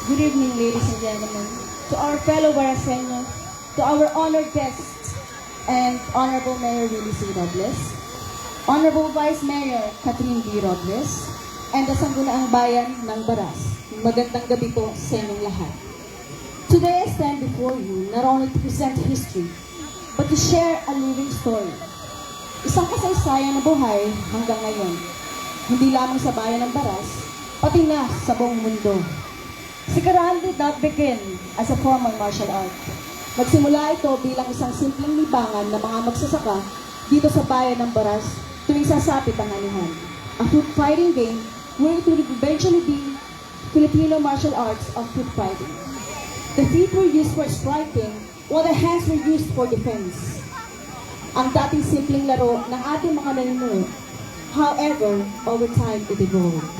Good evening, ladies and gentlemen, to our fellow Baraseños, to our honored guests, and Honorable Mayor Willie C. Robles, Honorable Vice Mayor Catherine B. Robles, and the Sangguniang Bayan ng Baras. Magandang gabi po sa inyong lahat. Today I stand before you not only to present history, but to share a living story. Isang kasaysayan na buhay hanggang ngayon, hindi lamang sa bayan ng Baras, pati na sa buong mundo. Sikaran did not begin as a formal martial art. Nagsimula ito bilang isang simpleng libangan ng mga magsasaka dito sa bayan ng Baras tuwing sasapit ang anihan. A foot fighting game where it would eventually be Filipino martial arts of foot fighting. The feet were used for striking while the hands were used for defense. Ang dating simpleng laro ng ating mga naninuno. However, over time it evolved.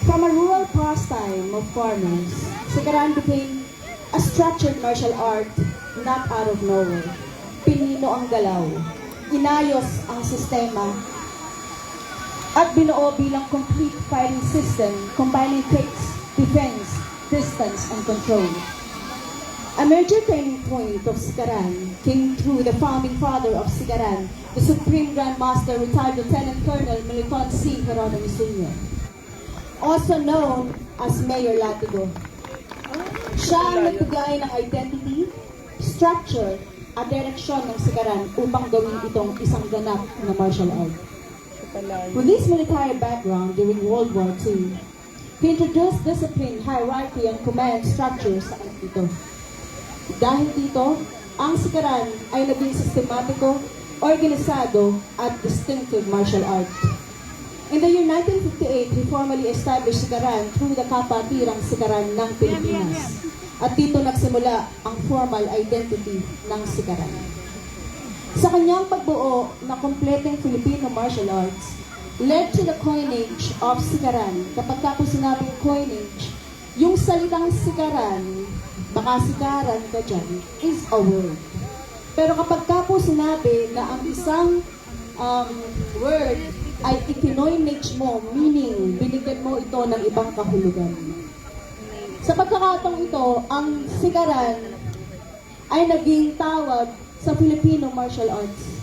From a rural pastime of farmers, Sikaran became a structured martial art not out of nowhere. Pinino ang galaw, inayos ang sistema, at binuo bilang complete fighting system combining kicks, defense, distance, and control. A major turning point of Sikaran came through the founding father of Sikaran, the Supreme Grandmaster, retired Lieutenant Colonel Melitón C. Geronimo Sr., also known as Mayor Latigo. Siya ang nagbigay ng identity, structure, at direksyon ng Sikaran upang gawin itong isang ganap na martial art. With this military background during World War II, he introduced discipline, hierarchy, and command structure sa ito. Dahil dito, ang Sikaran ay naging sistematiko, organisado, at distinctive martial art. In the year 1958, he formally established Sikaran through the Kapatirang Sikaran ng Pilipinas. At dito nagsimula ang formal identity ng Sikaran. Sa kanyang pagbuo na kompleteng Filipino martial arts, led to the coinage of Sikaran. Kapag po sinabing coinage, yung salitang Sikaran, baka sikaran ka dyan, is a word. Pero kapag po sinabi na ang isang word ay ikinoinage mo, meaning binigyan mo ito ng ibang kahulugan. Sa pagkakataong ito, ang Sikaran ay naging tawag sa Filipino martial arts.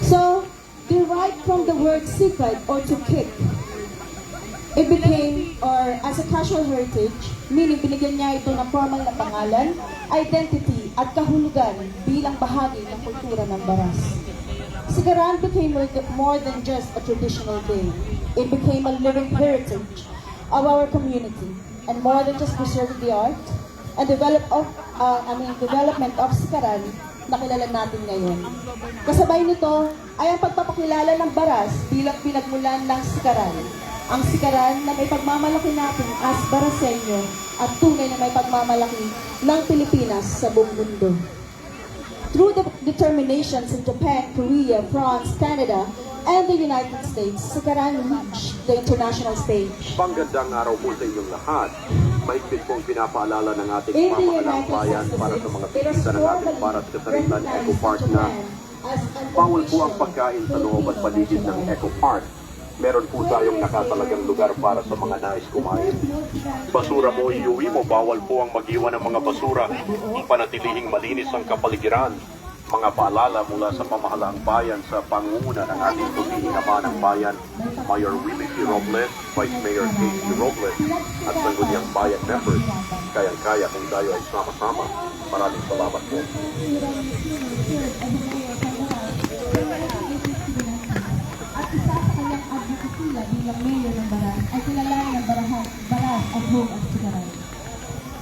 So, derived from the word sikad or to kick, it became, or as a casual heritage, meaning binigyan niya ito ng formal na pangalan, identity at kahulugan bilang bahagi ng kultura ng Baras. Sikaran became more than just a traditional game. It became a living heritage of our community, and more than just preserving the art and development of Sikaran na kilala natin ngayon. Kasabay nito ay ang pagpapakilala ng Baras bilang pinagmulan ng Sikaran. Ang Sikaran na may pagmamalaki natin as Baraseño at tunay na may pagmamalaki ng Pilipinas sa buong mundo. Through the determinations in Japan, Korea, France, Canada, and the United States, Sikaran reached the international stage. Panggandang araw po sa inyong lahat. Maigpit pong pinapaalala ng ating pamahalaang bayan para sa mga bisita ng ating Baras Kataritan Eco Park na bawal po ang pagkain sa loob at paligid ng Eco Park. Meron po tayong nakatalagang lugar para sa mga nais kumain. Basura mo iuwi mo, bawal po ang mag-iwan ng mga basura. Panatilihing malinis ang kapaligiran. Mga paalala mula sa pamahalaang bayan sa pangunguna ng ating putihing ama ng bayan, Mayor Willie C. Robles, Vice Mayor K.C. Robles, at Sangguniang Bayan members. Kayang-kaya kung tayo ay sama-sama. Maraming salamat po. Bilang mayor ng Baras ay kilalanin ng Baras at home of Sikaran.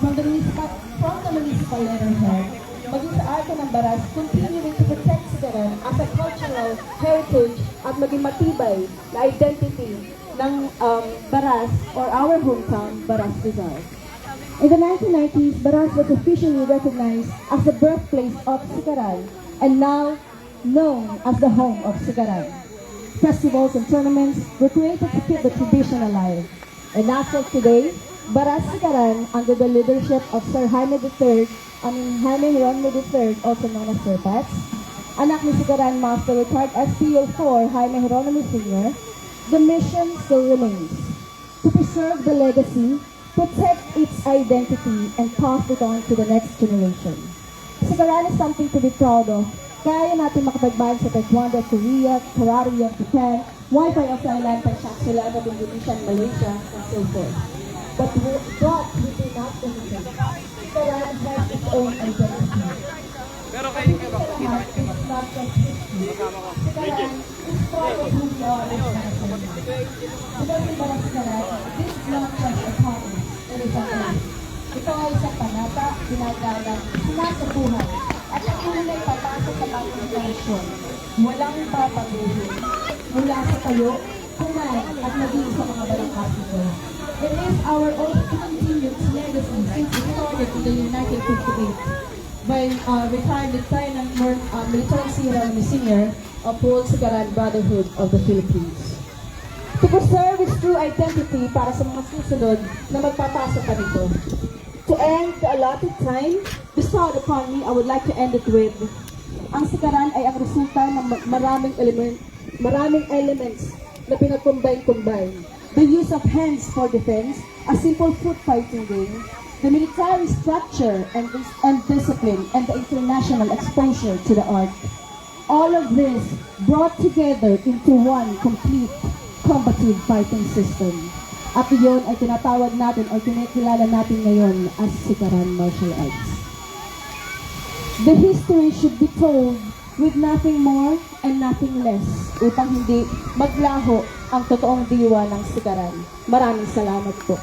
From the municipal letterhead, maging sa arte ng Baras, continuing to protect Sikaran as a cultural heritage at maging matibay na identity ng Baras or our hometown, Baras Rizal. In the 1990s, Baras was officially recognized as the birthplace of Sikaran and now known as the home of Sikaran. Festivals and tournaments were created to keep the tradition alive. And as of today, Baras Sikaran, under the leadership of Sir Jaime Geronimo III, also known as Sir Pats, anak ni Sikaran Master retired SPO4 Jaime Geronimo Sr., the mission still remains to preserve the legacy protect its identity, and pass it on to the next generation. Sikaran is something to be proud of. Kaya natin makapagbayan sa Taekwondo, Korea, Karate of Japan, Muay Thai of Thailand, Panshaksila of Indonesia and Malaysia, and so forth. But we do not imitate. Sikaran has its own identity. Pero kayo ka ba? Sikaran is not just history. Sikaran is part of who we are as Filipinos. Because in Barang Sikaran, this is not just a hobby, it is a life. Ito ay isang panata, ginagalang, sinasabuhay, at ang tunay papasok sa bagong generasyon. Walang papaguhin. Mula sa tayo, kumain at naging sa mga barangkasito. It is our own continued legacy since it started in the year 1958 by retired Lieutenant Military Sierra Senior of World Sikaran Brotherhood of the Philippines. To preserve its true identity para sa mga susunod na magpapasa pa nito. To end the allotted time bestowed upon me, I would like to end it with, ang Sikaran ay ang resulta ng maraming elements na pinag-combine. The use of hands for defense, a simple foot fighting game, the military structure and discipline, and the international exposure to the art. All of this brought together into one complete combative fighting system. At iyon ay tinatawag natin o kinikilala natin ngayon as Sikaran Martial Arts. The history should be told with nothing more and nothing less upang hindi maglaho ang totoong diwa ng Sikaran. Maraming salamat po.